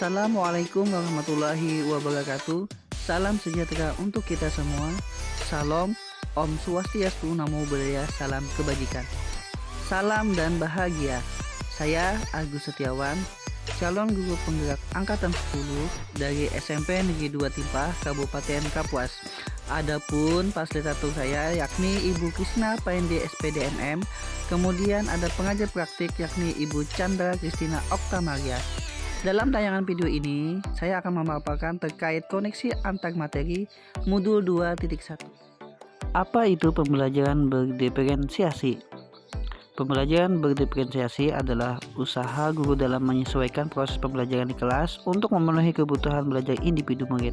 Assalamualaikum warahmatullahi wabarakatuh. Salam sejahtera untuk kita semua. Salam, Om Swastiastu, Namo Buddhaya, salam kebajikan. Salam dan bahagia. Saya Agus Setiawan, calon guru penggerak angkatan 10 dari SMP Negeri 2 Timpa, Kabupaten Kapuas. Adapun fasilitator saya yakni Ibu Krisna PND SPDMM. Kemudian ada pengajar praktik yakni Ibu Chandra Kristina Oktamaria. Dalam tayangan video ini, saya akan memaparkan terkait koneksi antar materi modul 2.1. Apa itu pembelajaran berdiferensiasi? Pembelajaran berdiferensiasi adalah usaha guru dalam menyesuaikan proses pembelajaran di kelas untuk memenuhi kebutuhan belajar individu murid.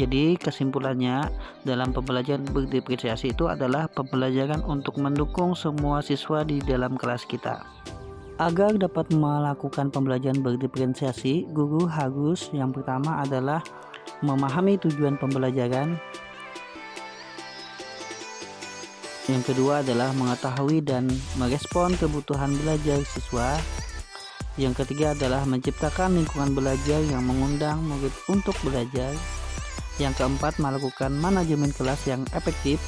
Jadi kesimpulannya, dalam pembelajaran berdiferensiasi itu adalah pembelajaran untuk mendukung semua siswa di dalam kelas kita. Agar dapat melakukan pembelajaran berdiferensiasi, guru harus yang pertama adalah memahami tujuan pembelajaran. Yang kedua adalah mengetahui dan merespon kebutuhan belajar siswa. Yang ketiga adalah menciptakan lingkungan belajar yang mengundang murid untuk belajar. Yang keempat, melakukan manajemen kelas yang efektif.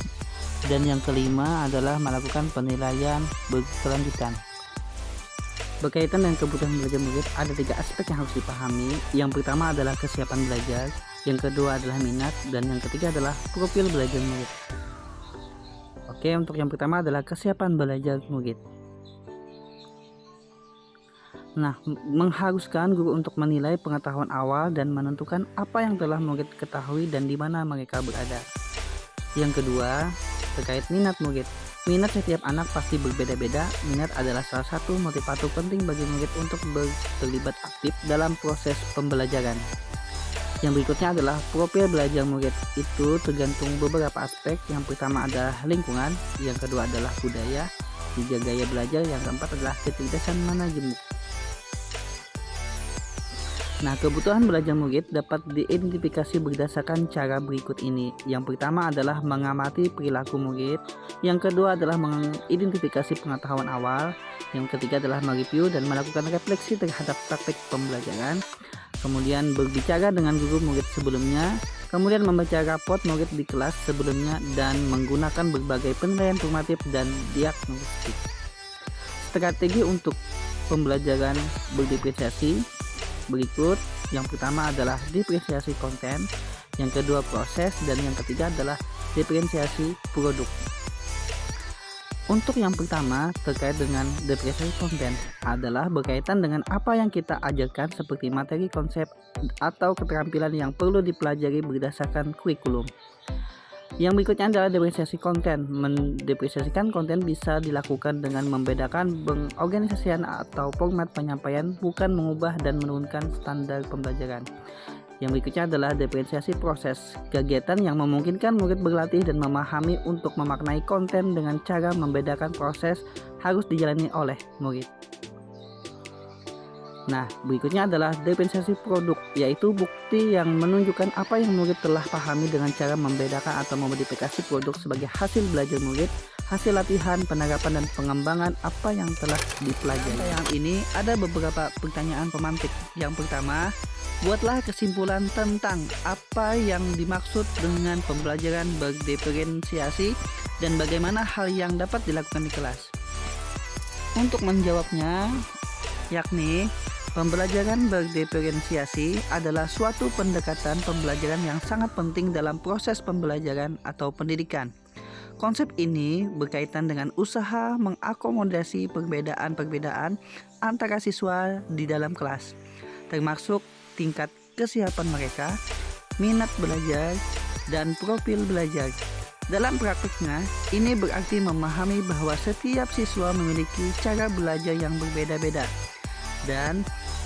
Dan yang kelima adalah melakukan penilaian berkelanjutan. Berkaitan dengan kebutuhan belajar murid, ada 3 aspek yang harus dipahami. Yang pertama adalah kesiapan belajar, yang kedua adalah minat, dan yang ketiga adalah profil belajar murid. Oke, untuk yang pertama adalah kesiapan belajar murid. Nah, mengharuskan guru untuk menilai pengetahuan awal dan menentukan apa yang telah murid ketahui dan di mana mereka berada. Yang kedua, terkait minat murid. Minat setiap anak pasti berbeda-beda. Minat adalah salah satu motivator penting bagi murid untuk terlibat aktif dalam proses pembelajaran. Yang berikutnya adalah profil belajar murid. Itu tergantung beberapa aspek. Yang pertama adalah lingkungan, yang kedua adalah budaya, tiga gaya belajar, yang keempat adalah kecerdasan manajemen. Nah, kebutuhan belajar murid dapat diidentifikasi berdasarkan cara berikut ini. Yang pertama adalah mengamati perilaku murid. Yang kedua adalah mengidentifikasi pengetahuan awal. Yang ketiga adalah mereview dan melakukan refleksi terhadap praktek pembelajaran. Kemudian berbicara dengan guru murid sebelumnya. Kemudian membaca raport murid di kelas sebelumnya dan menggunakan berbagai penilaian formatif dan diagnostik. Strategi untuk pembelajaran berdiferensiasi berikut. Yang pertama adalah diferensiasi konten, yang kedua proses, dan yang ketiga adalah diferensiasi produk. Untuk yang pertama terkait dengan diferensiasi konten adalah berkaitan dengan apa yang kita ajarkan seperti materi, konsep, atau keterampilan yang perlu dipelajari berdasarkan kurikulum. Yang berikutnya adalah diferensiasi konten. Mendiferensiasikan konten bisa dilakukan dengan membedakan pengorganisasian atau format penyampaian, bukan mengubah dan menurunkan standar pembelajaran. Yang berikutnya adalah diferensiasi proses. Kegiatan yang memungkinkan murid berlatih dan memahami untuk memaknai konten dengan cara membedakan proses harus dijalani oleh murid. Nah, berikutnya adalah diferensiasi produk, yaitu bukti yang menunjukkan apa yang murid telah pahami dengan cara membedakan atau memodifikasi produk sebagai hasil belajar murid, hasil latihan, penerapan, dan pengembangan apa yang telah dipelajari. Yang ini ada beberapa pertanyaan pemantik. Yang pertama, buatlah kesimpulan tentang apa yang dimaksud dengan pembelajaran berdiferensiasi dan bagaimana hal yang dapat dilakukan di kelas. Untuk menjawabnya, yakni pembelajaran berdiferensiasi adalah suatu pendekatan pembelajaran yang sangat penting dalam proses pembelajaran atau pendidikan. Konsep ini berkaitan dengan usaha mengakomodasi perbedaan-perbedaan antara siswa di dalam kelas, termasuk tingkat kesiapan mereka, minat belajar, dan profil belajar. Dalam praktiknya, ini berarti memahami bahwa setiap siswa memiliki cara belajar yang berbeda-beda, dan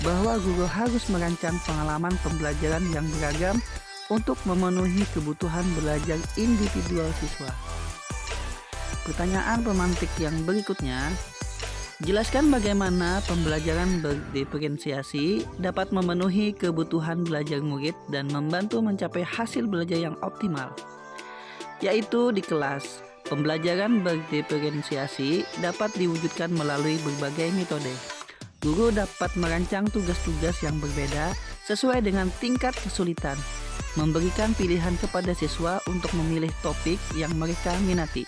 bahwa guru harus merancang pengalaman pembelajaran yang beragam untuk memenuhi kebutuhan belajar individual siswa. Pertanyaan pemantik yang berikutnya, jelaskan bagaimana pembelajaran berdiferensiasi dapat memenuhi kebutuhan belajar murid dan membantu mencapai hasil belajar yang optimal. Yaitu di kelas, pembelajaran berdiferensiasi dapat diwujudkan melalui berbagai metode. Guru dapat merancang tugas-tugas yang berbeda sesuai dengan tingkat kesulitan, memberikan pilihan kepada siswa untuk memilih topik yang mereka minati,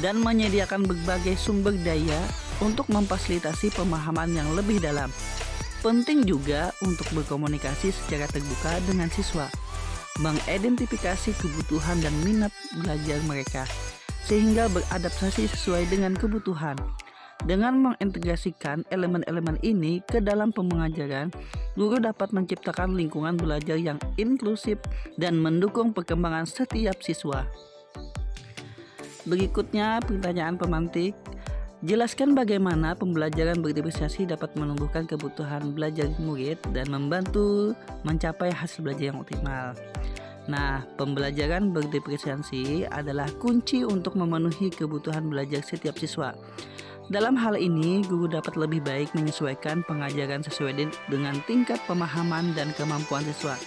dan menyediakan berbagai sumber daya untuk memfasilitasi pemahaman yang lebih dalam. Penting juga untuk berkomunikasi secara terbuka dengan siswa, mengidentifikasi kebutuhan dan minat belajar mereka, sehingga beradaptasi sesuai dengan kebutuhan. Dengan mengintegrasikan elemen-elemen ini ke dalam pengajaran, guru dapat menciptakan lingkungan belajar yang inklusif dan mendukung perkembangan setiap siswa. Berikutnya pertanyaan pemantik. Jelaskan bagaimana pembelajaran berdiferensiasi dapat menumbuhkan kebutuhan belajar murid dan membantu mencapai hasil belajar yang optimal. Nah, pembelajaran berdiferensiasi adalah kunci untuk memenuhi kebutuhan belajar setiap siswa. Dalam hal ini, guru dapat lebih baik menyesuaikan pengajaran sesuai dengan tingkat pemahaman dan kemampuan siswa.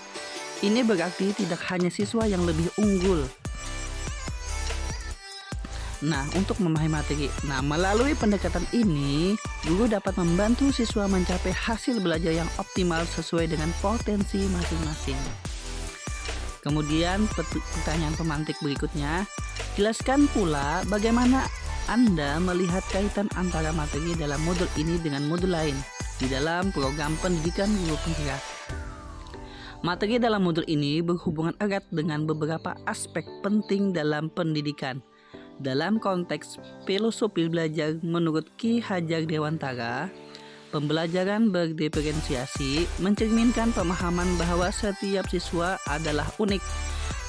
Ini berarti tidak hanya siswa yang lebih unggul. Nah, untuk memahami materi. Melalui pendekatan ini, guru dapat membantu siswa mencapai hasil belajar yang optimal sesuai dengan potensi masing-masing. Kemudian, pertanyaan pemantik berikutnya. Jelaskan pula bagaimana Anda melihat kaitan antara materi dalam modul ini dengan modul lain di dalam program pendidikan guru penggerak. Materi dalam modul ini berhubungan erat dengan beberapa aspek penting dalam pendidikan. Dalam konteks filosofi belajar menurut Ki Hajar Dewantara, pembelajaran berdiferensiasi mencerminkan pemahaman bahwa setiap siswa adalah unik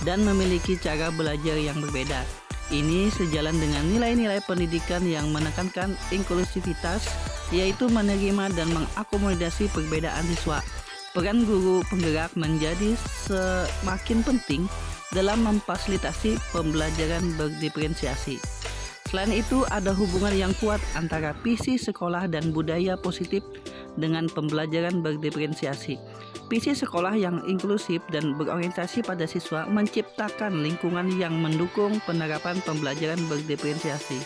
dan memiliki cara belajar yang berbeda. Ini sejalan dengan nilai-nilai pendidikan yang menekankan inklusivitas, yaitu menerima dan mengakomodasi perbedaan siswa. Peran guru penggerak menjadi semakin penting dalam memfasilitasi pembelajaran berdiferensiasi. Selain itu, ada hubungan yang kuat antara visi sekolah dan budaya positif dengan pembelajaran berdiferensiasi. Visi sekolah yang inklusif dan berorientasi pada siswa menciptakan lingkungan yang mendukung penerapan pembelajaran berdiferensiasi.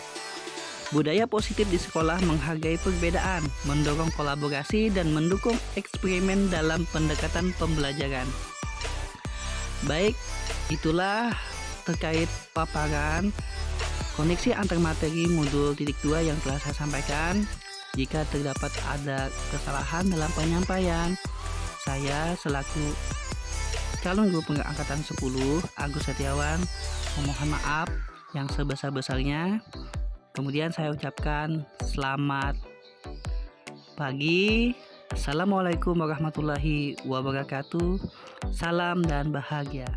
Budaya positif di sekolah menghargai perbedaan, mendorong kolaborasi, dan mendukung eksperimen dalam pendekatan pembelajaran. Baik, itulah terkait paparan koneksi antar materi modul 2 yang telah saya sampaikan. Jika terdapat ada kesalahan dalam penyampaian, saya selaku calon guru penggerak angkatan 10 Agus Setiawan memohon maaf yang sebesar-besarnya. Kemudian saya ucapkan selamat pagi. Assalamualaikum warahmatullahi wabarakatuh. Salam dan bahagia.